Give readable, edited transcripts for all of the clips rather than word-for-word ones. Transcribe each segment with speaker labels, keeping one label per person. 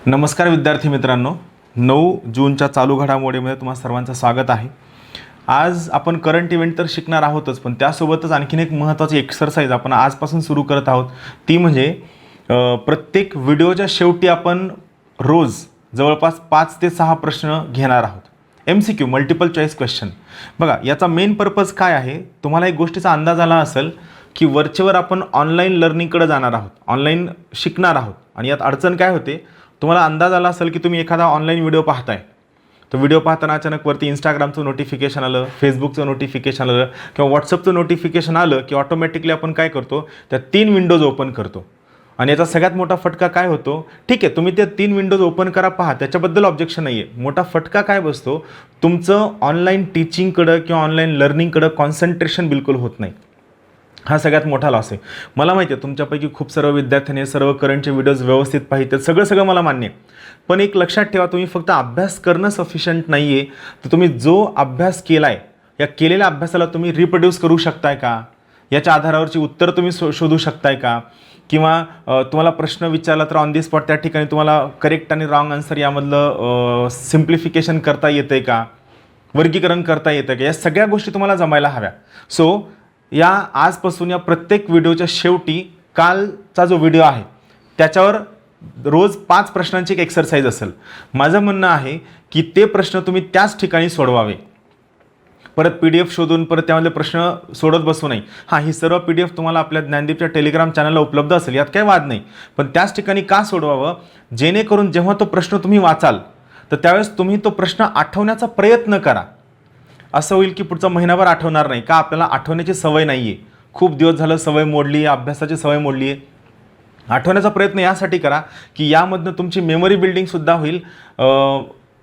Speaker 1: नमस्कार विद्यार्थी मित्रांनो, 9 जूनच्या चालू घडामोडीमध्ये तुम्हा सर्वांचं स्वागत आहे। आज आपण करंट इव्हेंट तर शिकणार आहोतच, पण त्यासोबतच आणखीन एक महत्त्वाची एक्सरसाइज आपण आजपासून सुरू करत आहोत। ती म्हणजे प्रत्येक व्हिडिओच्या शेवटी आपण रोज जवळपास 5 ते 6 प्रश्न घेणार आहोत। MCQ multiple choice question. बघा, याचा मेन पर्पज काय आहे, तुम्हाला एक गोष्टीचा अंदाज आला असेल की वरचेवर आपण ऑनलाईन लर्निंगकडे जाणार आहोत, ऑनलाईन शिकणार आहोत। आणि यात अडचण काय होते, तुम्हाला अंदाज आला असेल की तुम्ही एखादा ऑनलाईन व्हिडिओ पाहताय, तो व्हिडिओ पाहताना अचानक वरती इंस्टाग्रामचं नोटिफिकेशन आलं, फेसबुकचं नोटिफिकेशन आलं किंवा व्हॉट्सअपचं नोटिफिकेशन आलं की ऑटोमॅटिकली आपण काय करतो, त्या 3 विंडोज ओपन करतो। आणि याचा सगळ्यात मोठा फटका काय होतो, ठीक आहे तुम्ही त्या 3 विंडोज ओपन करा, पहा, त्याच्याबद्दल ऑब्जेक्शन नाही आहे। मोठा फटका काय बसतो, तुमचं ऑनलाईन टीचिंगकडं किंवा ऑनलाईन लर्निंगकडं कॉन्सन्ट्रेशन बिलकुल होत नाही। हा सगळ्यात मोठा लॉस आहे। मला माहिती आहे तुमच्यापैकी खूप सर्व विद्यार्थ्यांनी सर्व करंटचे व्हिडिओज व्यवस्थित पाहिजेत, सगळं मला मान्य आहे। पण एक लक्षात ठेवा, तुम्ही फक्त अभ्यास करणं सफिशियंट नाही आहे, तर तुम्ही जो अभ्यास केला आहे या केलेल्या अभ्यासाला तुम्ही रिप्रोड्यूस करू शकताय का, याच्या आधारावरची उत्तर तुम्ही शोधू शकताय का, किंवा तुम्हाला प्रश्न विचारला तर ऑन दी स्पॉट त्या ठिकाणी तुम्हाला करेक्ट आणि रॉंग आन्सर यामधलं सिम्प्लिफिकेशन करता येतं का, वर्गीकरण करता येतं का, या सगळ्या गोष्टी तुम्हाला जमायला हव्या। सो या आजपासून या प्रत्येक व्हिडिओच्या शेवटी कालचा जो व्हिडिओ आहे त्याच्यावर रोज 5 प्रश्नांची एक एक्सरसाइज असेल। माझं म्हणणं आहे की ते प्रश्न तुम्ही त्याच ठिकाणी सोडवावे, परत PDF शोधून परत त्यामधले प्रश्न सोडत बसू नये। हां, ही सर्व PDF तुम्हाला आपल्या ज्ञानदीपच्या टेलिग्राम चॅनलला उपलब्ध असेल, यात काही वाद नाही, पण त्याच ठिकाणी का सोडवावं, जेणेकरून जेव्हा तो प्रश्न तुम्ही वाचाल तर त्यावेळेस तुम्ही तो प्रश्न आठवण्याचा प्रयत्न करा। असं होईल की पुढचा महिनाभर आठवणार नाही, का आपल्याला आठवण्याची सवय नाही आहे, खूप दिवस झालं सवय मोडली आहे, अभ्यासाची सवय मोडली आहे। आठवण्याचा प्रयत्न यासाठी करा की यामधनं तुमची मेमरी बिल्डिंगसुद्धा होईल,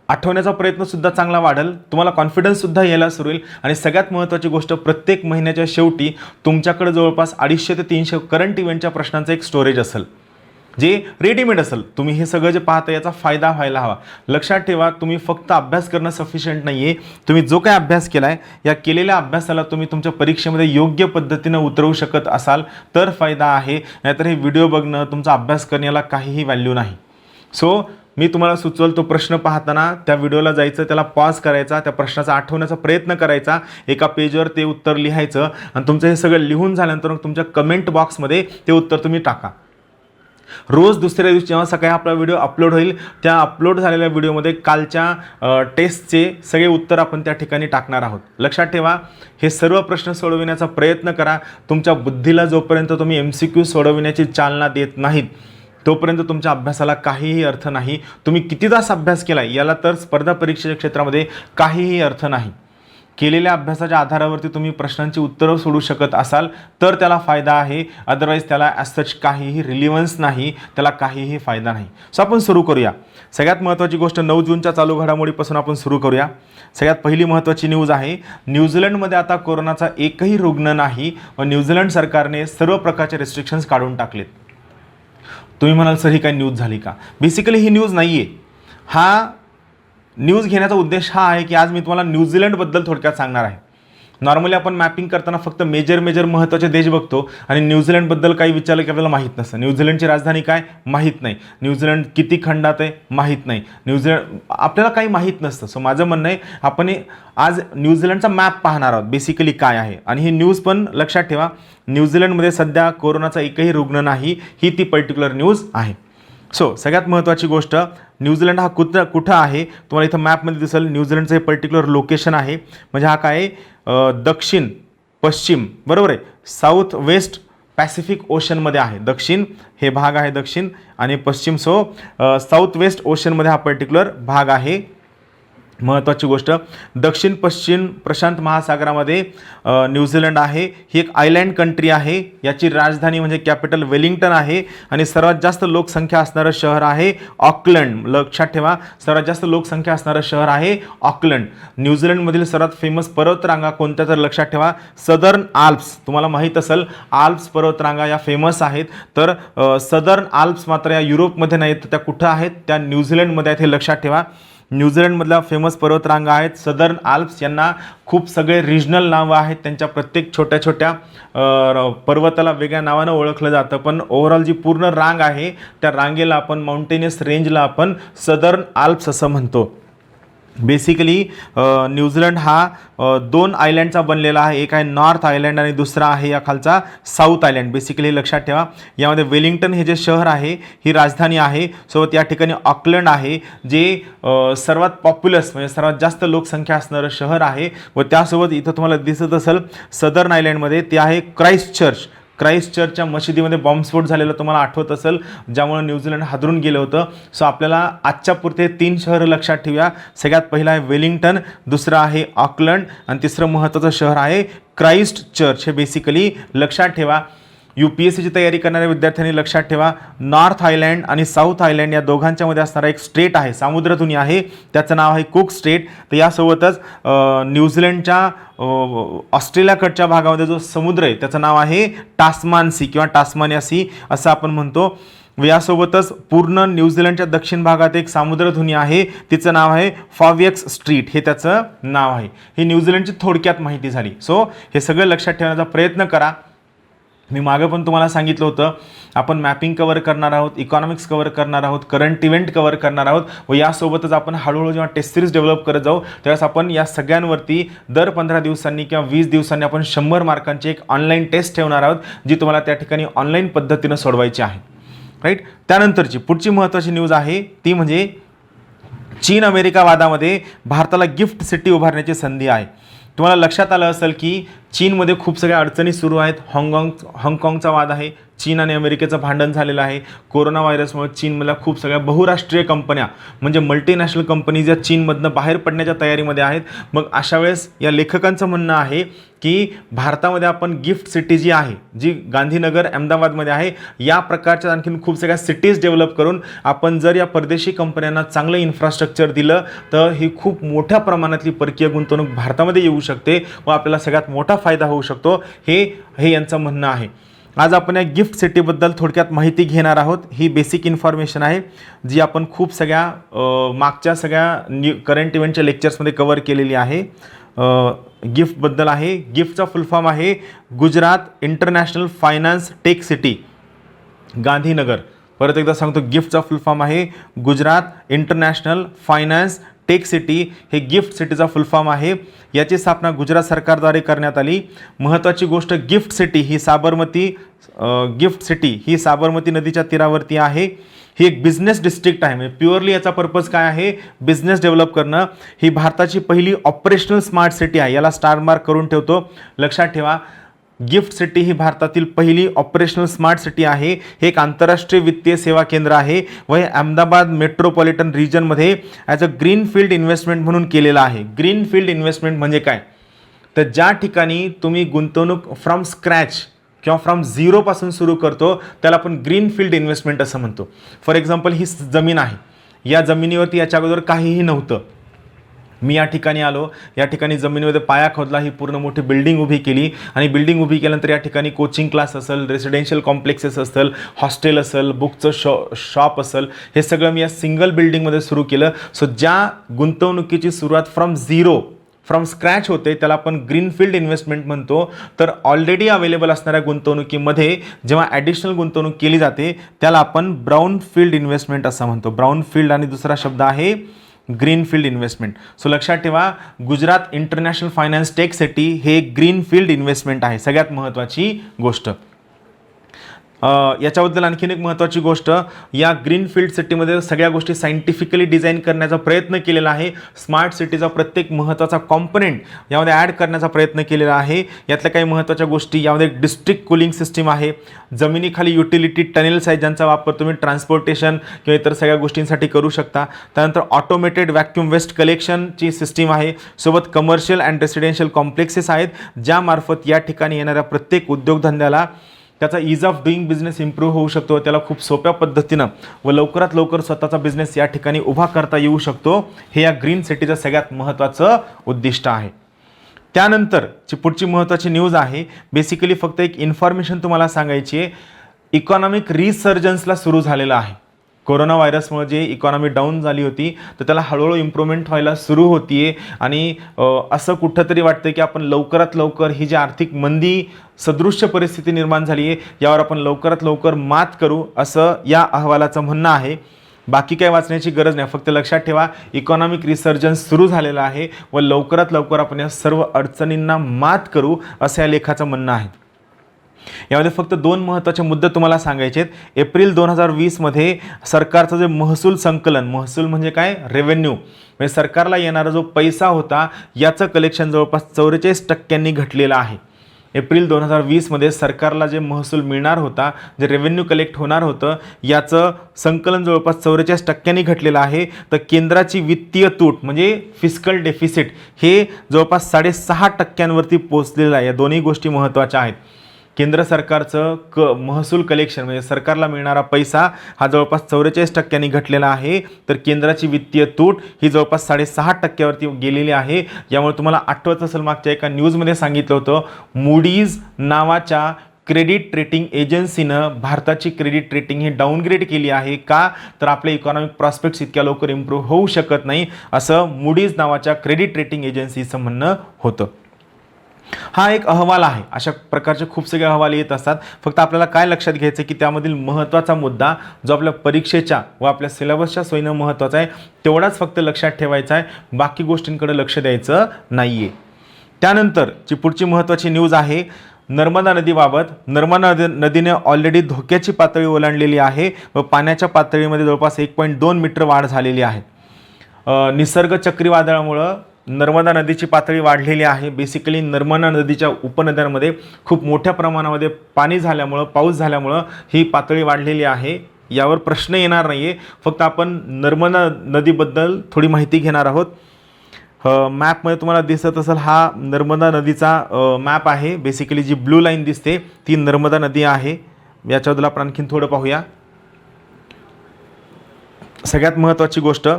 Speaker 1: आठवण्याचा प्रयत्नसुद्धा चांगला वाढेल, तुम्हाला कॉन्फिडन्ससुद्धा यायला सुरू होईल। आणि सगळ्यात महत्त्वाची गोष्ट, प्रत्येक महिन्याच्या शेवटी तुमच्याकडे जवळपास 250 ते 300 करंट इव्हेंटच्या प्रश्नांचं एक स्टोरेज असेल, जे रेडीमेड असेल। तुम्ही हे सगळं जे पाहता याचा फायदा व्हायला हवा। लक्षात ठेवा, तुम्ही फक्त अभ्यास करणं सफिशियंट नाही आहे, तुम्ही जो काय अभ्यास केला आहे या केलेल्या अभ्यासाला तुम्ही तुमच्या परीक्षेमध्ये योग्य पद्धतीनं उतरवू शकत असाल तर फायदा आहे, नाहीतर हे व्हिडिओ बघणं, तुमचा अभ्यास करण्याला काहीही व्हॅल्यू नाही। सो मी तुम्हाला सुचवल, तो प्रश्न पाहताना त्या व्हिडिओला जायचं, त्याला पॉज करायचा, त्या प्रश्नाचा आठवण्याचा प्रयत्न करायचा, एका पेजवर ते उत्तर लिहायचं आणि तुमचं हे सगळं लिहून झाल्यानंतर तुमच्या कमेंट बॉक्समध्ये ते उत्तर तुम्ही टाका। रोज दुसऱ्या दिवशी जेव्हा सकाळी आपला व्हिडिओ अपलोड होईल, त्या अपलोड झालेल्या व्हिडिओमध्ये कालच्या टेस्टचे सगळे उत्तर आपण त्या ठिकाणी टाकणार आहोत। लक्षात ठेवा, हे सर्व प्रश्न सोडविण्याचा प्रयत्न करा। तुमच्या बुद्धीला जोपर्यंत तुम्ही MCQ सोडविण्याची चालना देत नाहीत तोपर्यंत तुमच्या अभ्यासाला काहीही अर्थ नाही। तुम्ही किती तास अभ्यास केला याला तर स्पर्धा परीक्षेच्या क्षेत्रामध्ये काहीही अर्थ नाही। केलेल्या अभ्यासाच्या आधारावरती तुम्ही प्रश्नांची उत्तरं सोडू शकत असाल तर त्याला फायदा आहे, अदरवाईज त्याला ॲज सच काहीही रिलिव्हन्स नाही, त्याला काहीही फायदा नाही। सो आपण सुरू करूया। सगळ्यात महत्त्वाची गोष्ट, 9 जूनच्या चालू घडामोडीपासून आपण सुरू करूया। सगळ्यात पहिली महत्त्वाची न्यूज आहे, न्यूझीलंडमध्ये आता कोरोनाचा एकही रुग्ण नाही व न्यूझीलंड सरकारने सर्व प्रकारचे रिस्ट्रिक्शन्स काढून टाकलेत। तुम्ही म्हणाल सर ही काय न्यूज झाली का? बेसिकली ही न्यूज नाही आहे। हा न्यूज घेण्याचा उद्देश हा आहे की आज मी तुम्हाला न्यूझीलंडबद्दल थोडक्यात सांगणार आहे। नॉर्मली आपण मॅपिंग करताना फक्त मेजर महत्त्वाचे देश बघतो आणि न्यूझीलंडबद्दल काही विचारलं की आपल्याला माहीत नसतं। न्यूझीलंडची राजधानी काय माहीत नाही, न्यूझीलंड किती खंडात आहे माहीत नाही, न्यूझीलंड आपल्याला काही माहीत नसतं। सो माझं म्हणणं आहे, आपण आज न्यूझीलंडचा मॅप पाहणार आहोत, बेसिकली काय आहे। आणि ही न्यूज पण लक्षात ठेवा, न्यूझीलंडमध्ये सध्या कोरोनाचा एकही रुग्ण नाही, ही ती पर्टिक्युलर न्यूज आहे। सो सगळ्यात महत्त्वाची गोष्ट, न्यूझीलंड हा कुठं आहे तुम्हाला इथं मॅपमध्ये दिसेल। न्यूझीलंडचं हे पर्टिक्युलर लोकेशन आहे, म्हणजे हा काय दक्षिण पश्चिम, बरोबर आहे, साऊथ वेस्ट पॅसिफिक ओशनमध्ये आहे। दक्षिण हे भाग आहे दक्षिण आणि पश्चिम, सो साऊथ वेस्ट ओशनमध्ये हा पर्टिक्युलर भाग आहे। महत्त्वाची गोष्ट, दक्षिण पश्चिम प्रशांत महासागरामध्ये न्यूझीलंड आहे। ही एक आयलँड कंट्री आहे, याची राजधानी म्हणजे कॅपिटल वेलिंग्टन आहे आणि सर्वात जास्त लोकसंख्या असणारं शहर आहे ऑकलंड। लक्षात ठेवा, सर्वात जास्त लोकसंख्या असणारं शहर आहे ऑकलंड। न्यूझीलंडमधील सर्वात फेमस पर्वतरांगा कोणत्या तर लक्षात ठेवा, सदर्न आल्प्स। तुम्हाला माहीत असेल आल्प्स पर्वतरांगा या फेमस आहेत, तर सदर्न आल्प्स मात्र या युरोपमध्ये नाहीत, त्या कुठं आहेत, त्या न्यूझीलंडमध्ये आहेत, हे लक्षात ठेवा। न्यूझीलंडमधल्या फेमस पर्वतरांगा आहेत सदर्न आल्प्स. यांना खूप सगळे रिजनल नावं आहेत, त्यांच्या प्रत्येक छोट्या छोट्या पर्वताला वेगळ्या नावानं ओळखलं जातं, पण ओव्हरऑल जी पूर्ण रांग आहे त्या रांगेला आपण माउंटेनियस रेंजला आपण सदर्न आल्प्स असं म्हणतो. बेसिकली न्यूझीलंड हा दोन आयलँडचा बनलेला आहे. एक आहे नॉर्थ आयलँड आणि दुसरा आहे या खालचा साऊथ आयलँड. बेसिकली लक्षात ठेवा, यामध्ये वेलिंग्टन हे जे शहर आहे ही राजधानी आहे. सोबत या ठिकाणी ऑकलंड आहे जे सर्वात पॉप्युलस म्हणजे सर्वात जास्त लोकसंख्या असणारं शहर आहे. व त्यासोबत इथं तुम्हाला दिसत असेल सदर्न आयलँडमध्ये ते आहे क्राइस्टचर्चच्या मशिदीमध्ये बॉम्बस्फोट झालेला तुम्हाला आठवत असेल, ज्यामुळे न्यूझीलंड हादरून गेलं होतं. सो आपल्याला आजच्या पुरते 3 शहरं लक्षात ठेवूया. सगळ्यात पहिलं आहे वेलिंग्टन, दुसरं आहे ऑकलंड आणि तिसरं महत्त्वाचं शहर आहे क्राइस्टचर्च. हे बेसिकली लक्षात ठेवा. UPSCची तयारी करणाऱ्या विद्यार्थ्यांनी लक्षात ठेवा, नॉर्थ आयलँड आणि साऊथ आयलँड या दोघांच्या मध्ये असणारा एक स्टेट आहे, सामुद्रधुनी आहे, त्याचं नाव आहे कुक स्टेट. तर यासोबतच न्यूझीलंडच्या ऑस्ट्रेलियाकडच्या भागामध्ये जो समुद्र आहे त्याचं नाव आहे टास्मान सी किंवा टास्मानिया सी असं आपण म्हणतो. यासोबतच पूर्ण न्यूझीलंडच्या दक्षिण भागात एक सामुद्रधुनी आहे, तिचं नाव आहे फॉवियक्स स्ट्रीट, हे त्याचं नाव आहे. ही न्यूझीलंडची थोडक्यात माहिती झाली. सो हे सगळं लक्षात ठेवण्याचा प्रयत्न करा. मी मागं पण तुम्हाला सांगितलं होतं आपण मॅपिंग कवर करणार आहोत, इकॉनॉमिक्स कवर करणार आहोत, करंट इव्हेंट कवर करणार आहोत व यासोबतच आपण हळूहळू जेव्हा टेस्ट सिरीज डेव्हलप करत जाऊ त्यावेळेस आपण या सगळ्यांवरती दर 15 दिवसांनी किंवा 20 दिवसांनी आपण 100 मार्कांची एक ऑनलाईन टेस्ट ठेवणार आहोत, जी तुम्हाला त्या ठिकाणी ऑनलाईन पद्धतीनं सोडवायची आहे. राईट. त्यानंतरची पुढची महत्त्वाची न्यूज आहे ती म्हणजे चीन अमेरिका वादामध्ये भारताला गिफ्ट सिटी उभारण्याची संधी आहे. तुम्हाला लक्षात आलं असेल की चीनमध्ये खूप सगळ्या अडचणी सुरू आहेत. हाँगकाँगचा वाद आहे, चीन आणि अमेरिकेचं भांडण झालेलं आहे. कोरोना व्हायरसमुळे चीनमधल्या खूप सगळ्या बहुराष्ट्रीय कंपन्या म्हणजे मल्टीनॅशनल कंपनीज या चीनमधनं बाहेर पडण्याच्या तयारीमध्ये आहेत. मग अशा वेळेस या लेखकांचं म्हणणं आहे की भारतामध्ये आपण गिफ्ट सिटी जी आहे, जी गांधीनगर अहमदाबादमध्ये आहे, या प्रकारच्या आणखीन खूप सगळ्या सिटीज डेव्हलप करून आपण जर या परदेशी कंपन्यांना चांगलं इन्फ्रास्ट्रक्चर दिलं तर ही खूप मोठ्या प्रमाणातली परकीय गुंतवणूक भारतामध्ये येऊ शकते व आपल्याला सगळ्यात मोठा फायदा होऊ शकतो. हे यांचं म्हणणं आहे. आज आपण या गिफ्ट सिटीबद्दल थोडक्यात माहिती घेणार आहोत. ही बेसिक इन्फॉर्मेशन आहे जी आपण खूप सगळ्या मागच्या सगळ्या करंट इव्हेंटच्या लेक्चर्समध्ये कव्हर केलेली आहे. गिफ्टबद्दल आहे. गिफ्टचा फुल फॉर्म आहे Gujarat international finance tech city Gandhinagar. परत एकदा सांगतो, गिफ्टचा फुल फॉर्म आहे Gujarat international finance tech city. हे गिफ्ट सिटीचा फुल फॉर्म आहे. याची स्थापना गुजरात सरकारद्वारे करण्यात आली. महत्त्वाची गोष्ट, गिफ्ट सिटी ही साबरमती नदीच्या तीरावरती आहे. ही एक बिझनेस डिस्ट्रिक्ट आहे. म्हणजे प्युअरली याचा पर्पज काय आहे, बिझनेस डेव्हलप करणं. ही भारताची पहिली ऑपरेशनल स्मार्ट सिटी आहे. याला स्टार मार्क करून ठेवतो. लक्षात ठेवा, गिफ्ट सिटी ही भारतातील पहिली ऑपरेशनल स्मार्ट सिटी आहे. हे एक आंतरराष्ट्रीय वित्तीय सेवा केंद्र आहे व हे अहमदाबाद मेट्रोपॉलिटन रिजनमध्ये ॲज अ ग्रीनफील्ड इन्व्हेस्टमेंट म्हणून केलेलं आहे. ग्रीनफील्ड इन्व्हेस्टमेंट म्हणजे काय, तर ज्या ठिकाणी तुम्ही गुंतवणूक फ्रॉम स्क्रॅच किंवा फ्रॉम झिरोपासून सुरू करतो त्याला आपण ग्रीनफील्ड इन्व्हेस्टमेंट असं म्हणतो. फॉर एक्झाम्पल, ही जमीन आहे, या जमिनीवरती याच्या अगोदर काहीही नव्हतं. मी या ठिकाणी आलो, या ठिकाणी जमिनीमध्ये पाया खोदला, ही पूर्ण मोठी बिल्डिंग उभी केली आणि बिल्डिंग उभी केल्यानंतर या ठिकाणी कोचिंग क्लास असेल, रेसिडेन्शियल कॉम्प्लेक्सेस असेल, हॉस्टेल असेल, बुकचं शॉप असेल, हे सगळं मी या सिंगल बिल्डिंगमध्ये सुरू केलं. सो ज्या गुंतवणुकीची सुरुवात फ्रॉम स्क्रॅच होते त्याला आपण ग्रीनफील्ड इन्व्हेस्टमेंट म्हणतो. तर ऑलरेडी अवेलेबल असणाऱ्या गुंतवणुकीमध्ये जेव्हा ॲडिशनल गुंतवणूक केली जाते त्याला आपण ब्राउनफील्ड इन्व्हेस्टमेंट असं म्हणतो. ब्राउनफील्ड आणि दुसरा शब्द आहे ग्रीनफील्ड इन्व्हेस्टमेंट. सो लक्षात ठेवा, Gujarat international finance tech city हे ग्रीनफील्ड इन्व्हेस्टमेंट आहे. सगळ्यात महत्त्वाची गोष्ट. याच्याबद्दल आणखीन एक महत्त्वाची गोष्ट, या ग्रीनफील्ड सिटीमध्ये सगळ्या गोष्टी सायंटिफिकली डिझाईन करण्याचा प्रयत्न केलेला आहे. स्मार्ट सिटीचा प्रत्येक महत्त्वाचा कॉम्पोनेंट यामध्ये ॲड करण्याचा प्रयत्न केलेला आहे. यातल्या काही महत्त्वाच्या गोष्टी, यामध्ये डिस्ट्रिक्ट कूलिंग सिस्टीम आहे, जमिनीखाली युटिलिटी टनेल्स आहेत ज्यांचा वापर तुम्ही ट्रान्सपोर्टेशन किंवा इतर सगळ्या गोष्टींसाठी करू शकता. त्यानंतर ऑटोमेटेड व्हॅक्यूम वेस्ट कलेक्शनची सिस्टीम आहे. सोबत कमर्शियल अँड रेसिडेन्शियल कॉम्प्लेक्सेस आहेत ज्यामार्फत या ठिकाणी येणाऱ्या प्रत्येक उद्योगधंद्याला त्याचा ईज ऑफ डुईंग बिझनेस इम्प्रूव्ह होऊ शकतो. त्याला खूप सोप्या पद्धतीनं व लवकरात लवकर स्वतःचा बिझनेस या ठिकाणी उभा करता येऊ शकतो. हे या ग्रीन सिटीचं सगळ्यात महत्त्वाचं उद्दिष्ट आहे. त्यानंतरची पुढची महत्त्वाची न्यूज आहे, बेसिकली फक्त एक इन्फॉर्मेशन तुम्हाला सांगायची आहे. इकॉनॉमिक रिसर्जन्सला सुरू झालेला आहे. कोरोना व्हायरसमुळे जे इकॉनॉमी डाऊन झाली होती तर त्याला हळूहळू इम्प्रूव्हमेंट व्हायला सुरू होतीये आणि असं कुठंतरी वाटतं की आपण लवकरात लवकर ही जी आर्थिक मंदी सदृश्य परिस्थिती निर्माण झाली आहे यावर आपण लवकरात लवकर मात करू असं या अहवालाचं म्हणणं आहे. बाकी काय वाचण्याची गरज नाही, फक्त लक्षात ठेवा इकॉनॉमिक रिसर्जन्स सुरू झालेला आहे व लवकरात लवकर आपण या सर्व अडचणींना मात करू असं या लेखाचं म्हणणं आहे. यामध्ये फक्त 2 महत्त्वाचे मुद्दे तुम्हाला सांगायचे आहेत. एप्रिल 2020मध्ये सरकारचं जे महसूल संकलन, महसूल म्हणजे काय, रेव्हेन्यू, म्हणजे सरकारला येणारा जो पैसा होता याचं कलेक्शन जवळपास 44% घटलेलं आहे. एप्रिल 2020मध्ये सरकारला जे महसूल मिळणार होता, जे रेव्हेन्यू कलेक्ट होणार होतं याचं संकलन जवळपास 44% घटलेलं आहे. तर केंद्राची वित्तीय तूट म्हणजे फिस्कल डेफिसिट हे जवळपास 6.5% पोहोचलेलं आहे. या दोन्ही गोष्टी महत्त्वाच्या आहेत. केंद्र सरकारचं महसूल कलेक्शन म्हणजे सरकारला मिळणारा पैसा हा जवळपास 44% घटलेला आहे. तर केंद्राची वित्तीय तूट ही जवळपास 6.5%वरती गेलेली आहे. यामुळे तुम्हाला आठवत असेल मागच्या एका न्यूजमध्ये सांगितलं होतं मूडीज नावाच्या क्रेडिट रेटिंग एजन्सीनं भारताची क्रेडिट रेटिंग ही डाऊनग्रेड केली आहे. का तर आपले इकॉनॉमिक प्रॉस्पेक्ट्स इतक्या लवकर इम्प्रूव्ह होऊ शकत नाही असं मूडीज नावाच्या क्रेडिट रेटिंग एजन्सीचं म्हणणं होतं. हा एक अहवाल आहे. अशा प्रकारचे खूप सगळे अहवाल येत असतात. फक्त आपल्याला काय लक्षात घ्यायचं की त्यामधील महत्त्वाचा मुद्दा जो आपल्या परीक्षेच्या व आपल्या सिलेबसच्या सोयीनं महत्त्वाचा आहे तेवढाच फक्त लक्षात ठेवायचा आहे, बाकी गोष्टींकडे लक्ष द्यायचं नाही आहे. त्यानंतरची पुढची महत्त्वाची न्यूज आहे नर्मदा नदीबाबत. नर्मदा नदीने ऑलरेडी धोक्याची पातळी ओलांडलेली आहे व पाण्याच्या पातळीमध्ये जवळपास 1.2 मीटर वाढ झालेली आहे. निसर्ग चक्रीवादळामुळं नर्मदा नदीची पातळी वाढलेली आहे. बेसिकली नर्मदा नदीच्या उपनद्यांमध्ये खूप मोठ्या प्रमाणामध्ये पाणी झाल्यामुळं, पाऊस झाल्यामुळं ही पातळी वाढलेली आहे. यावर प्रश्न येणार नाही आहे. फक्त आपण नर्मदा नदीबद्दल थोडी माहिती घेणार आहोत. मॅपमध्ये तुम्हाला दिसत असेल हा नर्मदा नदीचा मॅप आहे. बेसिकली जी ब्लू लाईन दिसते ती नर्मदा नदी आहे. याच्याबद्दल आपण आणखीन थोडं पाहूया. सगळ्यात महत्त्वाची गोष्ट,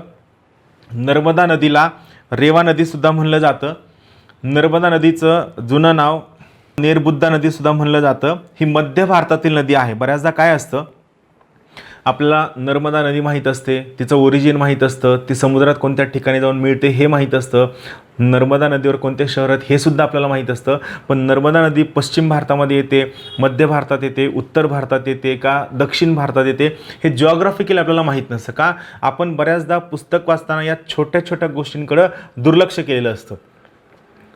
Speaker 1: नर्मदा नदीला रेवा नदीसुद्धा म्हणलं जातं. नर्मदा नदीचं जुनं नाव नेरबुद्दा नदीसुद्धा म्हणलं जातं. ही मध्य भारतातील नदी आहे. बऱ्याचदा काय असतं आपल्याला नर्मदा नदी माहीत असते, तिचं ओरिजिन माहीत असतं, ती समुद्रात कोणत्या ठिकाणी जाऊन मिळते हे माहीत असतं, नर्मदा नदीवर कोणते शहर आहेत हे सुद्धा आपल्याला माहीत असतं. पण नर्मदा नदी पश्चिम भारतामध्ये येते, मध्य भारतात येते, उत्तर भारतात येते का दक्षिण भारतात येते हे जिओग्राफिकली आपल्याला माहीत नसतं. का आपण बऱ्याचदा पुस्तक वाचताना या छोट्या छोट्या गोष्टींकडं दुर्लक्ष केलेलं असतं.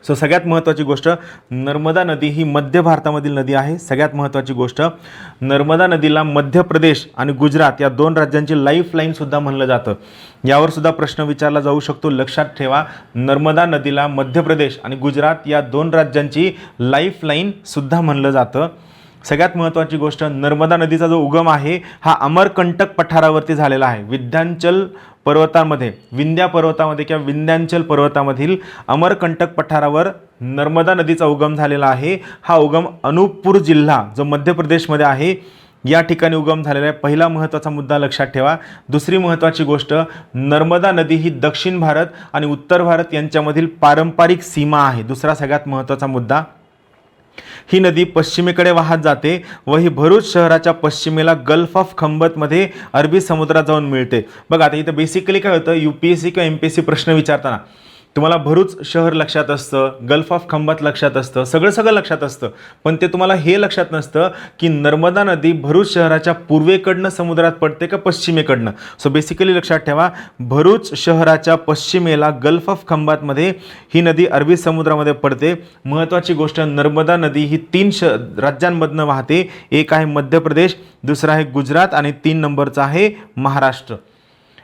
Speaker 1: सो सगळ्यात महत्त्वाची गोष्ट, नर्मदा नदी ही मध्य भारतामधील नदी आहे. सगळ्यात महत्त्वाची गोष्ट, नर्मदा नदीला मध्य प्रदेश आणि गुजरात या 2 राज्यांची लाईफलाईनसुद्धा म्हणलं जातं. यावर सुद्धा प्रश्न विचारला जाऊ शकतो. लक्षात ठेवा, नर्मदा नदीला मध्य प्रदेश आणि गुजरात या 2 राज्यांची लाईफलाईनसुद्धा म्हणलं जातं. सगळ्यात महत्त्वाची गोष्ट, नर्मदा नदीचा जो उगम आहे हा अमरकंटक पठारावरती झालेला आहे. विंध्याचल पर्वतामध्ये, विंध्या पर्वतामध्ये किंवा विंध्याचल पर्वतामधील अमरकंटक पठारावर नर्मदा नदीचा उगम झालेला आहे. हा उगम अनूपपूर जिल्हा जो मध्य प्रदेशमध्ये आहे या ठिकाणी उगम झालेला आहे. पहिला महत्त्वाचा मुद्दा लक्षात ठेवा. दुसरी महत्त्वाची गोष्ट, नर्मदा नदी ही दक्षिण भारत आणि उत्तर भारत यांच्यामधील पारंपरिक सीमा आहे. दुसरा सगळ्यात महत्त्वाचा मुद्दा, ही नदी पश्चिमेकडे वाहत जाते व ही भरूच शहराच्या पश्चिमेला गल्फ ऑफ खंबतमध्ये अरबी समुद्रात जाऊन मिळते. बघा आता इथं बेसिकली काय होतं, UPSC किंवा MPSC प्रश्न विचारताना तुम्हाला भरूच शहर लक्षात असतं, गल्फ ऑफ खंबत लक्षात असतं, सगळं लक्षात असतं, पण ते तुम्हाला हे लक्षात नसतं की नर्मदा नदी भरूच शहराच्या पूर्वेकडनं समुद्रात पडते का पश्चिमेकडनं. सो बेसिकली लक्षात ठेवा, भरूच शहराच्या पश्चिमेला गल्फ ऑफ खंबातमध्ये ही नदी अरबी समुद्रामध्ये पडते. महत्त्वाची गोष्ट, नर्मदा नदी ही 3 राज्यांमधनं वाहते. एक आहे मध्य प्रदेश, दुसरा आहे गुजरात आणि 3 नंबरचा आहे महाराष्ट्र.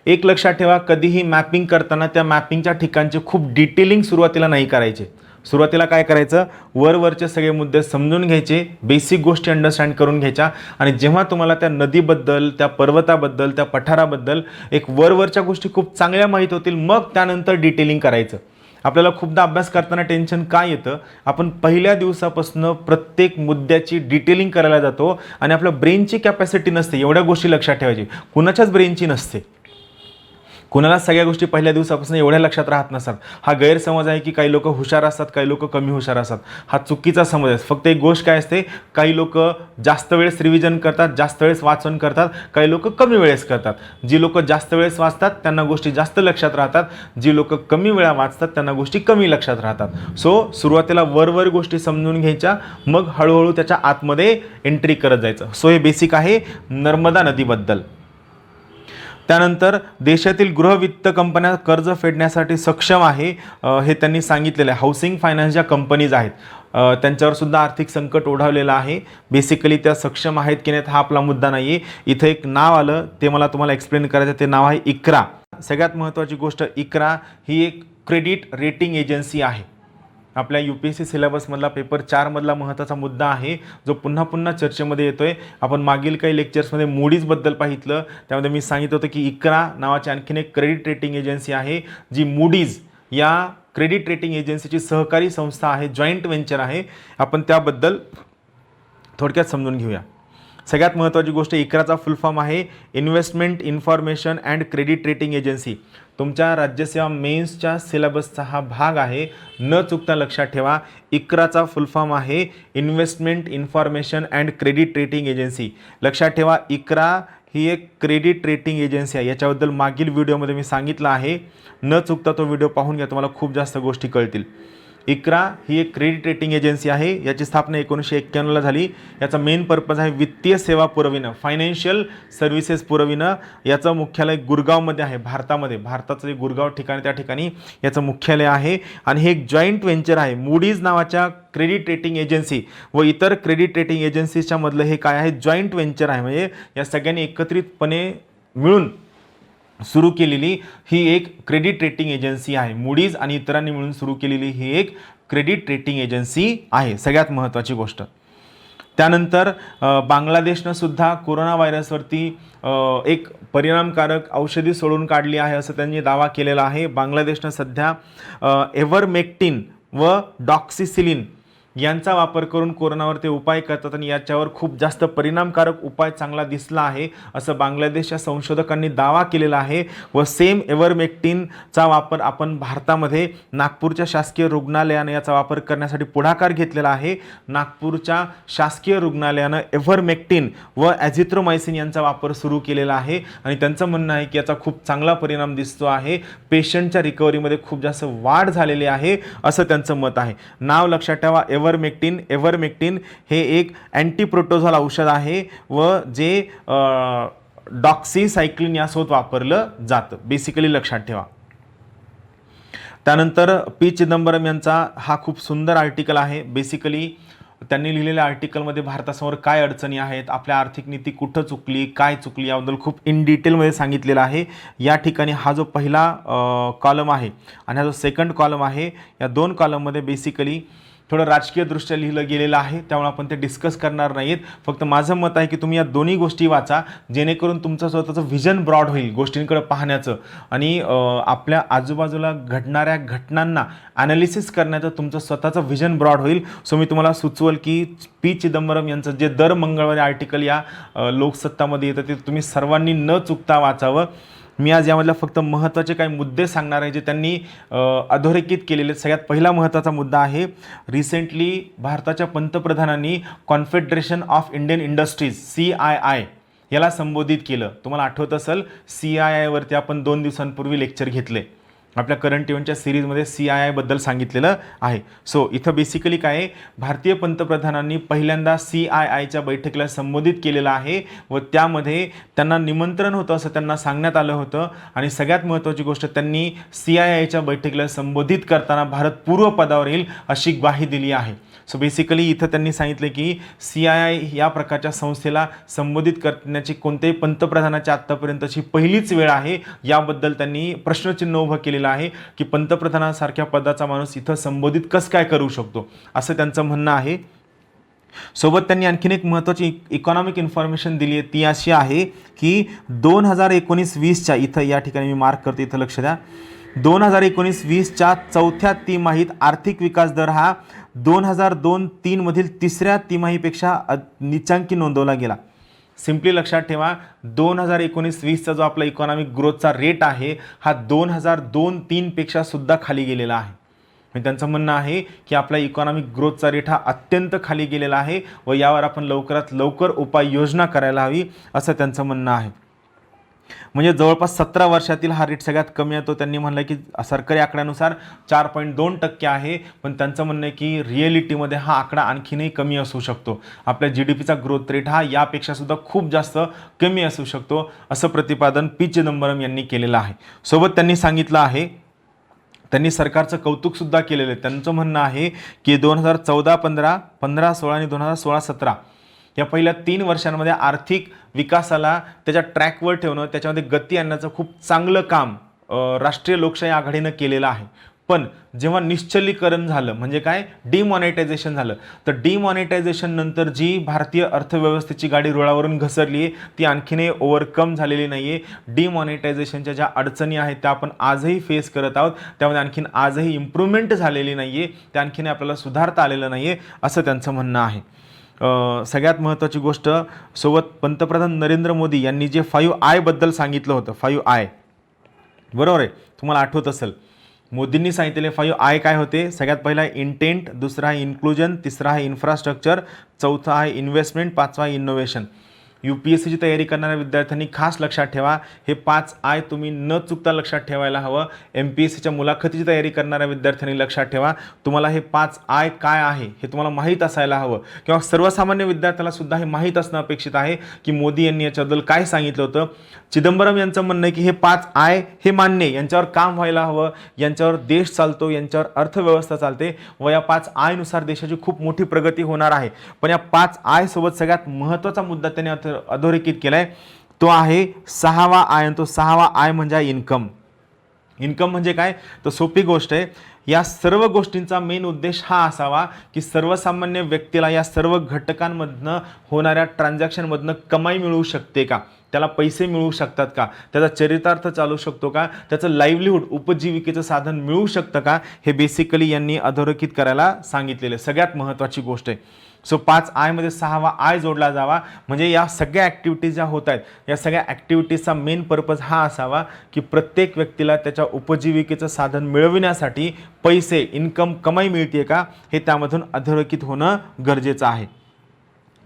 Speaker 1: एक लक्षात ठेवा, कधीही मॅपिंग करताना त्या मॅपिंगच्या ठिकाणचे खूप डिटेलिंग सुरुवातीला नाही करायचे. सुरुवातीला काय करायचं, वरवरचे सगळे मुद्दे समजून घ्यायचे, बेसिक गोष्टी अंडरस्टँड करून घ्यायच्या आणि जेव्हा तुम्हाला त्या नदीबद्दल, त्या पर्वताबद्दल, त्या पठाराबद्दल एक वरवरच्या गोष्टी खूप चांगल्या माहीत होतील मग त्यानंतर डिटेलिंग करायचं. आपल्याला खूपदा अभ्यास करताना टेन्शन काय येतं, आपण पहिल्या दिवसापासून प्रत्येक मुद्द्याची डिटेलिंग करायला जातो आणि आपल्या ब्रेनची कॅपॅसिटी नसते. एवढ्या गोष्टी लक्षात ठेवायची, कुणाच्याच ब्रेनची नसते. कोणाला सगळ्या गोष्टी पहिल्या दिवसापासून एवढ्या लक्षात राहत नसतात. हा गैरसमज आहे की काही लोक हुशार असतात, काही लोक कमी हुशार असतात. हा चुकीचा समज आहे. फक्त एक गोष्ट काय असते, काही लोक जास्त वेळेस रिव्हिजन करतात, जास्त वेळेस वाचन करतात, काही लोक कमी वेळेस करतात. जी लोक जास्त वेळेस वाचतात त्यांना गोष्टी जास्त लक्षात राहतात, जी लोक कमी वेळा वाचतात त्यांना गोष्टी कमी लक्षात राहतात. सो सुरुवातीला वर गोष्टी समजून घ्यायच्या, मग हळूहळू त्याच्या आतमध्ये एंट्री करत जायचं. सो हे बेसिक आहे नर्मदा नदीबद्दल. त्यानंतर देशातील गृहवित्त कंपन्या कर्ज फेडण्यासाठी सक्षम आहे हे त्यांनी सांगितलेलं आहे. हाऊसिंग फायनान्स ज्या कंपनीज आहेत त्यांच्यावर सुद्धा आर्थिक संकट ओढावलेलं आहे. बेसिकली त्या सक्षम आहेत की नाहीत हा आपला मुद्दा नाही आहे. इथं एक नाव आलं ते मला तुम्हाला एक्सप्लेन करायचं, ते नाव आहे इक्रा. सगळ्यात महत्त्वाची गोष्ट, इक्रा ही एक क्रेडिट रेटिंग एजन्सी आहे. आपल्या UPSC सिलेबसमधला पेपर 4 मधला महत्त्वाचा मुद्दा आहे जो पुन्हा पुन्हा चर्चेमध्ये येतोय. आपण मागील काही लेक्चर्समध्ये मूडीजबद्दल पाहितलं, त्यामध्ये मी सांगितलं होतं की इक्रा नावाची आणखीन एक क्रेडिट रेटिंग एजन्सी आहे जी मूडीज या क्रेडिट रेटिंग एजन्सीची सहकारी संस्था आहे, जॉईंट व्हेंचर आहे. आपण त्याबद्दल थोडक्यात समजून घेऊया. सगळ्यात महत्त्वाची गोष्ट, इक्राचा फुल फॉर्म आहे investment information and credit rating agency. तुमच्या राज्यसेवा मेन्सच्या सिलेबसचा हा भाग आहे, न चुकता लक्षात ठेवा. इक्राचा फुल फॉर्म आहे investment information and credit rating agency. लक्षात ठेवा, इक्रा ही एक क्रेडिट रेटिंग एजन्सी आहे. याच्याबद्दल मागील व्हिडिओमध्ये मी सांगितलं आहे, न चुकता तो व्हिडिओ पाहून घ्या, तुम्हाला खूप जास्त गोष्टी कळतील. इक्रा ही एक क्रेडिट रेटिंग एजन्सी आहे. याची स्थापना 1991ला झाली. याचा मेन पर्पज आहे वित्तीय सेवा पुरविणं, फायनान्शियल सर्व्हिसेस पुरविणं. याचं मुख्यालय गुरगावमध्ये आहे, भारताचं जे गुरगाव ठिकाण त्या ठिकाणी याचं मुख्यालय आहे. आणि हे एक जॉईंट व्हेंचर आहे. मूडीज नावाच्या क्रेडिट रेटिंग एजन्सी व इतर क्रेडिट रेटिंग एजन्सीच्या मधलं हे काय आहे, जॉईंट व्हेंचर आहे. म्हणजे या सगळ्यांनी एकत्रितपणे मिळून सुरू केलेली ही एक क्रेडिट रेटिंग एजन्सी आहे. मूडीज आणि इतरांनी मिळून सुरू केलेली ही एक क्रेडिट रेटिंग एजन्सी आहे, सगळ्यात महत्त्वाची गोष्ट. त्यानंतर बांगलादेशनं सुद्धा कोरोना व्हायरसवरती एक परिणामकारक औषधी सोडून काढली आहे असं त्यांनी दावा केलेला आहे. बांगलादेशनं सध्या एव्हरमेक्टिन व डॉक्सिसिलिन यांचा वापर करून कोरोनावर ते उपाय करतात आणि याच्यावर खूप जास्त परिणामकारक उपाय चांगला दिसला आहे असं बांगलादेशच्या संशोधकांनी दावा केलेला आहे. व सेम एव्हरमेक्टिनचा वापर आपण भारतामध्ये नागपूरच्या शासकीय रुग्णालयानं याचा वापर करण्यासाठी पुढाकार घेतलेला आहे. नागपूरच्या शासकीय रुग्णालयानं एव्हरमेक्टिन व ॲझिथ्रोमायसिन यांचा वापर सुरू केलेला आहे आणि त्यांचं म्हणणं आहे की याचा खूप चांगला परिणाम दिसतो आहे. पेशंटच्या रिकव्हरीमध्ये खूप जास्त वाढ झालेली आहे असं त्यांचं मत आहे. नाव लक्षात ठेवा, एव्हरमेक्टिन हे एक अँटीप्रोटोझॉल औषध आहे व जे डॉक्सीसायक्लिन यासोबत वापरलं जातं. बेसिकली लक्षात ठेवा. त्यानंतर पी चिदंबरम यांचा हा खूप सुंदर आर्टिकल आहे. बेसिकली त्यांनी लिहिलेल्या आर्टिकलमध्ये भारतासमोर काय अडचणी आहेत, आपल्या आर्थिक नीती कुठं चुकली, काय चुकली याबद्दल खूप इन डिटेलमध्ये सांगितलेलं आहे. या ठिकाणी हा जो पहिला कॉलम आहे आणि हा जो सेकंड कॉलम आहे, या दोन कॉलममध्ये बेसिकली थोडं राजकीयदृष्ट्या लिहिलं गेलेलं आहे, त्यामुळे आपण ते डिस्कस करणार नाहीत. फक्त माझं मत आहे की तुम्ही या दोन्ही गोष्टी वाचा, जेणेकरून तुमचं स्वतःचं व्हिजन ब्रॉड होईल गोष्टींकडे पाहण्याचं आणि आपल्या आजूबाजूला घडणाऱ्या घटनांना ॲनालिसिस करण्याचं तुमचं स्वतःचं व्हिजन ब्रॉड होईल. सो मी तुम्हाला सुचवल की पी चिदंबरम यांचं जे दर मंगळवारी आर्टिकल या लोकसत्तामध्ये येतं ते तुम्ही सर्वांनी न चुकता वाचावं. मी आज यामधल्या फक्त महत्त्वाचे काही मुद्दे सांगणार आहे जे त्यांनी अधोरेखित केलेले. सगळ्यात पहिला महत्त्वाचा मुद्दा आहे, रिसेंटली भारताच्या पंतप्रधानांनी confederation of Indian industries CII याला संबोधित केलं. तुम्हाला आठवत असेल CII वरती आपण 2 दिवसांपूर्वी लेक्चर घेतले. आपल्या करंट इव्हेंटच्या सिरीजमध्ये CII बद्दल सांगितलेलं आहे. सो इथं बेसिकली काय आहे, भारतीय पंतप्रधानांनी पहिल्यांदा CIIच्या बैठकीला संबोधित केलेलं आहे व त्यामध्ये त्यांना निमंत्रण होतं असं त्यांना सांगण्यात आलं होतं. आणि सगळ्यात महत्त्वाची गोष्ट, त्यांनी CIIच्या बैठकीला संबोधित करताना भारत पूर्व पदावर येईल अशी ग्वाही दिली आहे. सो बेसिकली इथं त्यांनी सांगितलं की CII या प्रकारच्या संस्थेला संबोधित करण्याची कोणत्याही पंतप्रधानाच्या आत्तापर्यंतची पहिलीच वेळ आहे. याबद्दल त्यांनी प्रश्नचिन्ह उभं केलेलं आहे की पंतप्रधानासारख्या पदाचा माणूस इथं संबोधित कसं काय करू शकतो असं त्यांचं म्हणणं आहे. सोबत त्यांनी आणखीन एक महत्त्वाची इकॉनॉमिक इन्फॉर्मेशन दिली आहे, ती अशी आहे की 2019-20च्या इथं या ठिकाणी मी मार्क करते, इथं लक्ष द्या. 2019-20च्या चौथ्या तिमाहीत आर्थिक विकास दर हा 2002-03 मधील तिसऱ्या तिमाहीपेक्षा नीचांकी नोंदवला गेला. सिम्पली लक्षात ठेवा 2019-20चा जो आपला इकॉनॉमिक ग्रोथचा रेट आहे हा 2002-3 पेक्षा सुद्धा खाली गेलेला आहे. म्हणजे त्यांचं म्हणणं आहे की आपला इकॉनॉमिक ग्रोथचा रेट हा अत्यंत खाली गेलेला आहे व यावर आपण लवकरात लवकर उपाययोजना करायला हवी असं त्यांचं म्हणणं आहे. म्हणजे जवळपास 17 वर्षातील हा रेट सगळ्यात कमी आहे. तो त्यांनी म्हणलं की सरकारी आकड्यानुसार 4.2% आहे, पण त्यांचं म्हणणं आहे की रिॲलिटीमध्ये हा आकडा आणखीनही कमी असू शकतो. आपल्या GDPचा ग्रोथ रेट हा यापेक्षा सुद्धा खूप जास्त कमी असू शकतो असं प्रतिपादन पी चिदंबरम यांनी केलेलं आहे. सोबत त्यांनी सांगितलं आहे, त्यांनी सरकारचं कौतुकसुद्धा केलेलं आहे. त्यांचं म्हणणं आहे की 2014-15, 15-16 आणि 2016-17 या पहिल्या 3 वर्षांमध्ये आर्थिक विकासाला त्याच्या ट्रॅकवर ठेवणं, त्याच्यामध्ये गती आणण्याचं खूप चांगलं काम राष्ट्रीय लोकशाही आघाडीनं केलेलं आहे. पण जेव्हा निश्चलीकरण झालं म्हणजे काय, डिमॉनिटायझेशन झालं, तर डिमॉनिटायझेशन नंतर जी भारतीय अर्थव्यवस्थेची गाडी रुळावरून घसरली आहे ती आणखीनही ओव्हरकम झालेली नाही आहे. डिमॉनिटायझेशनच्या ज्या अडचणी आहेत त्या आपण आजही फेस करत आहोत, त्यामध्ये आणखीन आजही इम्प्रूव्हमेंट झालेली नाही आहे, त्या आणखीन आपल्याला सुधारता आलेलं नाही आहे असं त्यांचं म्हणणं आहे. सगळ्यात महत्त्वाची गोष्ट, सोबत पंतप्रधान नरेंद्र मोदी यांनी जे 5I बद्दल सांगितलं होतं, 5I बरोबर आहे, तुम्हाला आठवत असेल. मोदींनी सांगितलेले 5I काय होते, सगळ्यात पहिला आहे इंटेंट, दुसरा आहे इन्क्लुजन, तिसरा आहे इन्फ्रास्ट्रक्चर, चौथा आहे इन्व्हेस्टमेंट, पाचवा आहे इनोव्हेशन. UPSCची तयारी करणाऱ्या विद्यार्थ्यांनी खास लक्षात ठेवा, हे 5I तुम्ही न चुकता लक्षात ठेवायला हवं. MPSCच्या मुलाखतीची तयारी करणाऱ्या विद्यार्थ्यांनी लक्षात ठेवा, तुम्हाला हे 5I काय आहे हे तुम्हाला माहीत असायला हवं, किंवा सर्वसामान्य विद्यार्थ्याला सुद्धा हे माहीत असणं अपेक्षित आहे की मोदी यांनी याच्याबद्दल काय सांगितलं होतं. चिदंबरम यांचं म्हणणं आहे की हे 5I हे मान्य, यांच्यावर काम व्हायला हवं, यांच्यावर देश चालतो, यांच्यावर अर्थव्यवस्था चालते व या 5I नुसार देशाची खूप मोठी प्रगती होणार आहे. पण या 5I सोबत सगळ्यात महत्त्वाचा मुद्दा त्यांनी अधोरेखित केलाय, तो आहे 6वा I. तो 6वा I म्हणजे इन्कम. इन्कम म्हणजे काय, तर सोपी गोष्ट आहे, या सर्व गोष्टींचा मेन उद्देश हा असावा की सर्वसामान्य व्यक्तीला या सर्व घटकांमधनं होणाऱ्या ट्रान्झॅक्शनमधनं कमाई मिळू शकते का, त्याला पैसे मिळू शकतात का, त्याचा चरितार्थ चालू शकतो का, त्याचं लाईव्हलीहूड उपजीविकेचं साधन मिळू शकतं का, हे बेसिकली यांनी अधोरेखित करायला सांगितलेलं सगळ्यात महत्त्वाची गोष्ट आहे. सो 5I मध्ये 6वा I जोडला जावा, म्हणजे या सगळ्या ॲक्टिव्हिटीज ज्या होत आहेत या सगळ्या ॲक्टिव्हिटीजचा मेन पर्पज हा असावा की प्रत्येक व्यक्तीला त्याच्या उपजीविकेचं साधन मिळविण्यासाठी पैसे, इन्कम, कमाई मिळते का, हे त्यामधून अधोरेखित होणं गरजेचं आहे.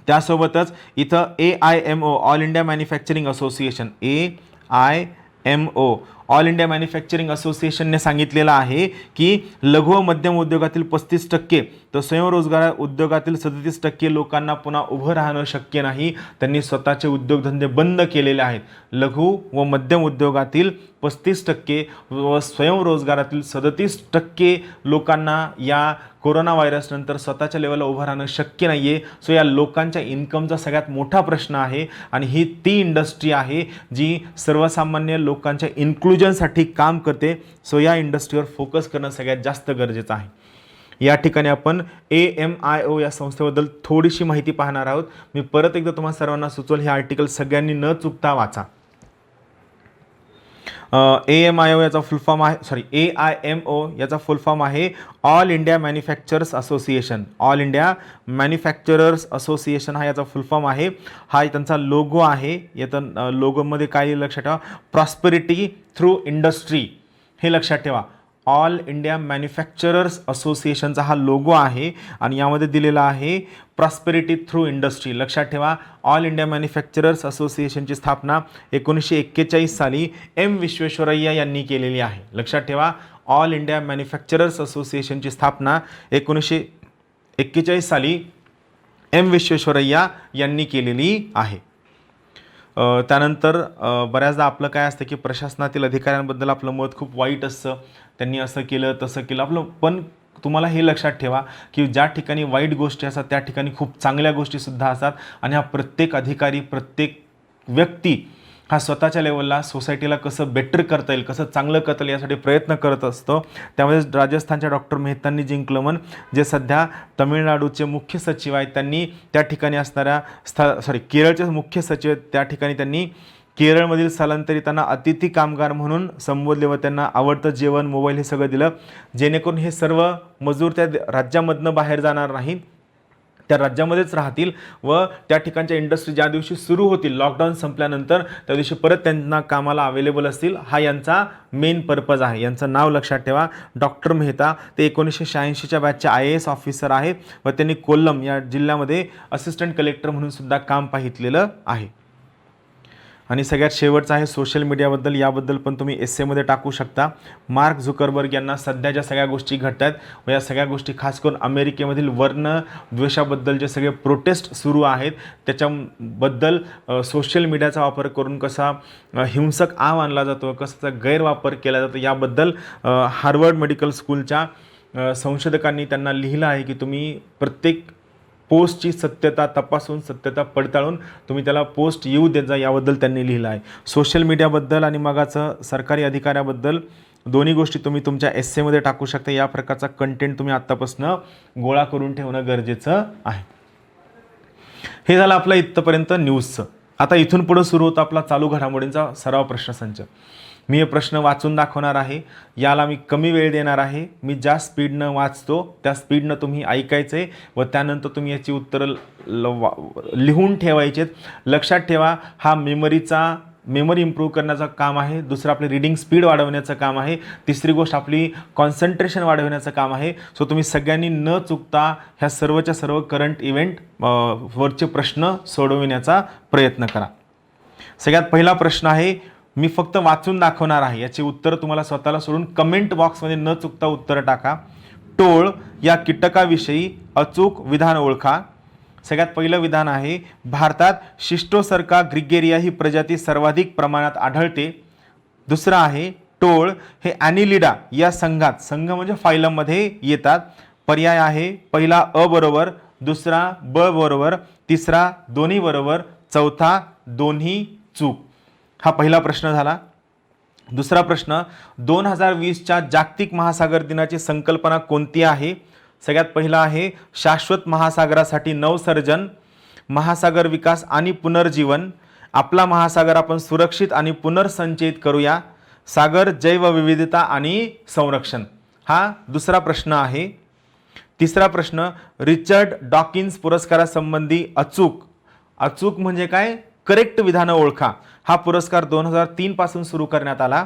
Speaker 1: त्यासोबतच इथं AIMO, all India manufacturing association, AIMO all India manufacturing असोसिएशनने सांगितलेलं आहे की लघु व मध्यम उद्योगातील 35%, तर स्वयंरोजगार उद्योगातील 37% लोकांना पुन्हा उभं राहणं शक्य नाही. त्यांनी स्वतःचे उद्योगधंदे बंद केलेले आहेत. लघु व मध्यम उद्योगातील 35% व स्वयंरोजगारातील 37% लोकांना या कोरोना व्हायरसनंतर स्वतःच्या लेवलला उभं राहणं शक्य नाही आहे. सो या लोकांच्या इन्कमचा सगळ्यात मोठा प्रश्न आहे आणि ही ती इंडस्ट्री आहे जी सर्वसामान्य लोकांच्या इन्क्लुजनसाठी काम करते. सो या इंडस्ट्रीवर फोकस करणं सगळ्यात जास्त गरजेचं आहे. या ठिकाणी आपण AMIO या संस्थेबद्दल थोडीशी माहिती पाहणार आहोत. मी परत एकदा तुम्हाला सर्वांना सुचवलं, हे आर्टिकल सगळ्यांनी न चुकता वाचा. AMIO याचा फुल फॉर्म आहे, AIMO याचा फुल फॉर्म आहे all India manufacturers association. All India manufacturers association हा याचा फुल फॉर्म आहे. हा त्यांचा लोगो आहे. याचा लोगोमध्ये काय लक्षात ठेवा, प्रॉस्पेरिटी थ्रू इंडस्ट्री हे लक्षात ठेवा. ऑल इंडिया मॅन्युफॅक्चरर्स असोसिएशनचा हा लोगो आहे आणि यामध्ये दिलेला आहे प्रॉस्पेरिटी थ्रू इंडस्ट्री. लक्षात ठेवा, ऑल इंडिया मॅन्युफॅक्चरर्स असोसिएशनची स्थापना 1941 साली विश्वेश्वरय्या यांनी केलेली आहे. लक्षात ठेवा, ऑल इंडिया मॅन्युफॅक्चरर्स असोसिएशनची स्थापना 1941 साली विश्वेश्वरय्या यांनी केलेली आहे. त्यानंतर बऱ्याचदा आपलं काय असतं की प्रशासनातील अधिकाऱ्यांबद्दल आपलं मत खूप वाईट असतं, त्यांनी असं केलं तसं केलं आपलं. पण तुम्हाला हे लक्षात ठेवा की ज्या ठिकाणी वाईट गोष्टी असतात त्या ठिकाणी खूप चांगल्या गोष्टीसुद्धा असतात आणि हा प्रत्येक अधिकारी, प्रत्येक व्यक्ती हा स्वतःच्या लेवलला सोसायटीला कसं बेटर करता येईल, कसं चांगलं करता येईल यासाठी प्रयत्न करत असतो. त्यामध्ये राजस्थानच्या डॉक्टर मेहतांनी जिंकलं मन, जे सध्या तमिळनाडूचे मुख्य सचिव आहेत, त्यांनी त्या ठिकाणी असणाऱ्या केरळचे मुख्य सचिव आहेत, त्या ठिकाणी त्यांनी केरळमधील स्थलांतरितांना अतिथी कामगार म्हणून संबोधले व त्यांना आवडतं जेवण, मोबाईल हे सगळं दिलं, जेणेकरून हे सर्व मजूर त्या राज्यामधनं बाहेर जाणार नाहीत, त्या राज्यामध्येच राहतील व त्या ठिकाणच्या इंडस्ट्री ज्या दिवशी सुरू होतील लॉकडाऊन संपल्यानंतर त्या दिवशी परत त्यांना कामाला अवेलेबल असतील. हा यांचा मेन पर्पज आहे. यांचं नाव लक्षात ठेवा. डॉक्टर मेहता ते 1986च्या बॅचचे IAS ऑफिसर आहेत व त्यांनी कोल्लम या जिल्ह्यामध्ये असिस्टंट कलेक्टर म्हणून सुद्धा काम पाहितलेलं आहे. आणि सगळ्यात शेवटचं आहे सोशल मीडियाबद्दल. याबद्दल पण तुम्ही एसेमध्ये टाकू शकता. मार्क झुकरबर्ग यांना सध्या ज्या सगळ्या गोष्टी घडत आहेत व या सगळ्या गोष्टी खास करून अमेरिकेमधील वर्ण द्वेषाबद्दल जे सगळे प्रोटेस्ट सुरू आहेत त्याच्याबद्दल सोशल मीडियाचा वापर करून कसा हिंसक आव आणला जातो, कसा गैरवापर केला जातो याबद्दल हार्वर्ड मेडिकल स्कूलच्या संशोधकांनी त्यांना लिहिलं आहे की तुम्ही प्रत्येक पोस्टची सत्यता तपासून सत्यता पडताळून तुम्ही त्याला पोस्ट येऊ देत जा याबद्दल त्यांनी लिहिलं आहे. सोशल मीडियाबद्दल आणि मगाचं सरकारी अधिकाऱ्याबद्दल दोन्ही गोष्टी तुम्ही तुमच्या एसेमध्ये टाकू शकता. या प्रकारचा कंटेंट तुम्ही आत्तापासून गोळा करून ठेवणं गरजेचं आहे. हे झालं आपलं इथपर्यंत न्यूजचं. आता इथून पुढे सुरू होतं आपला चालू घडामोडींचा सराव प्रश्नसंच. मी हे प्रश्न वाचून दाखवणार आहे. याला मी कमी वेळ देणार आहे. मी ज्या स्पीडनं वाचतो त्या स्पीडनं तुम्ही ऐकायचं आहे व त्यानंतर तुम्ही याची उत्तरं लिहून ठेवायचे. लक्षात ठेवा हा मेमरी इम्प्रूव्ह करण्याचं काम आहे. दुसरं आपली रीडिंग स्पीड वाढवण्याचं काम आहे. तिसरी गोष्ट आपली कॉन्सन्ट्रेशन वाढवण्याचं काम आहे. सो तुम्ही सगळ्यांनी न चुकता ह्या सर्वच्या सर्व करंट इव्हेंट वरचे प्रश्न सोडविण्याचा प्रयत्न करा. सगळ्यात पहिला प्रश्न आहे. मी फक्त वाचून दाखवणार आहे. याची उत्तरं तुम्हाला स्वतःला सोडून कमेंट बॉक्समध्ये न चुकता उत्तरं टाका. टोळ या कीटकाविषयी अचूक विधान ओळखा. सगळ्यात पहिलं विधान आहे भारतात शिस्टोसर्का ग्रिगेरिया ही प्रजाती सर्वाधिक प्रमाणात आढळते. दुसरं आहे टोळ हे ॲनिलिडा या संघात, संघ म्हणजे फायलममध्ये येतात. पर्याय आहे पहिला अ बरोबर, दुसरा ब बरोबर, तिसरा दोन्ही बरोबर, चौथा दोन्ही चूक. हा पहिला प्रश्न झाला. दुसरा प्रश्न 2020च्या जागतिक महासागर दिनाची संकल्पना कोणती आहे? सगळ्यात पहिला आहे शाश्वत महासागरासाठी नवसर्जन, महासागर विकास आणि पुनर्जीवन, आपला महासागर आपण सुरक्षित आणि पुनर्संचयित करूया, सागर जैवविविधता आणि संरक्षण. हा दुसरा प्रश्न आहे. तिसरा प्रश्न रिचर्ड डॉकिन्स पुरस्कारासंबंधी अचूक म्हणजे काय? करेक्ट विधानं ओळखा. हा पुरस्कार 2003 पासून सुरू करण्यात आला.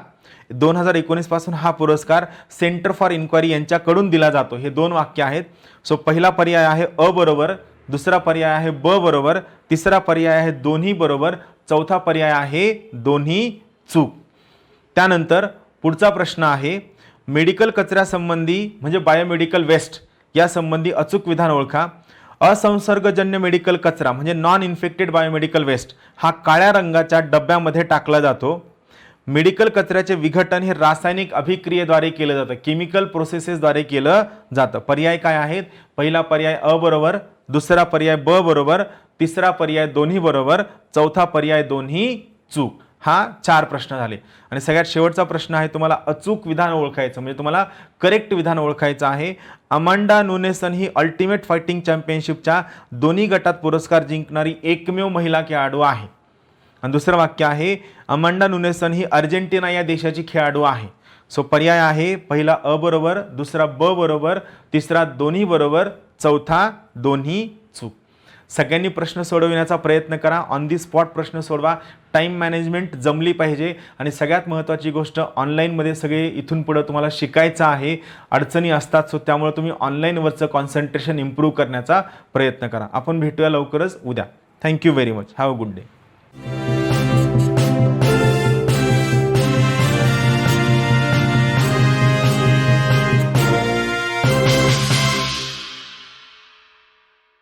Speaker 1: 2019 पासून हा पुरस्कार सेंटर फॉर इन्क्वायरी यांच्याकडून दिला जातो. हे दोन वाक्य आहेत. सो पहिला पर्याय आहे अ बरोबर, दुसरा पर्याय आहे ब बरोबर, तिसरा पर्याय आहे दोन्ही बरोबर, चौथा पर्याय आहे दोन्ही चूक. त्यानंतर पुढचा प्रश्न आहे मेडिकल कचऱ्यासंबंधी म्हणजे बायोमेडिकल वेस्ट यासंबंधी अचूक विधान ओळखा. असंसर्गजन्य मेडिकल कचरा म्हणजे नॉन इन्फेक्टेड बायोमेडिकल वेस्ट हा काळ्या रंगाच्या डब्यामध्ये टाकला जातो. मेडिकल कचऱ्याचे विघटन हे रासायनिक अभिक्रियेद्वारे केलं जातं, केमिकल प्रोसेसेसद्वारे केलं जातं. पर्याय काय आहेत? पहिला पर्याय अ बरोबर, दुसरा पर्याय ब बरोबर, तिसरा पर्याय दोन्ही बरोबर, चौथा पर्याय दोन्ही चूक. हा 4 प्रश्न झाले. आणि सगळ्यात शेवटचा प्रश्न आहे तुम्हाला अचूक विधान ओळखायचं म्हणजे तुम्हाला करेक्ट विधान ओळखायचं आहे. अमांडा नुनेसन ही अल्टिमेट फायटिंग चॅम्पियनशिपच्या दोन्ही गटात पुरस्कार जिंकणारी एकमेव महिला खेळाडू आहे. आणि दुसरं वाक्य आहे अमांडा नुनेसन ही अर्जेंटिना या देशाची खेळाडू आहे. सो पर्याय आहे पहिला अ बरोबर, दुसरा ब बरोबर, तिसरा दोन्ही बरोबर, चौथा दोन्ही चूक. सगळ्यांनी प्रश्न सोडविण्याचा प्रयत्न करा. ऑन दी स्पॉट प्रश्न सोडवा. टाईम मॅनेजमेंट जमली पाहिजे. आणि सगळ्यात महत्त्वाची गोष्ट ऑनलाईनमध्ये सगळे इथून पुढं तुम्हाला शिकायचं आहे. अडचणी असतात. सो त्यामुळे तुम्ही ऑनलाईनवरचं कॉन्सन्ट्रेशन इम्प्रूव्ह करण्याचा प्रयत्न करा. आपण भेटूया लवकरच उद्या. Thank you very much. Have a good day.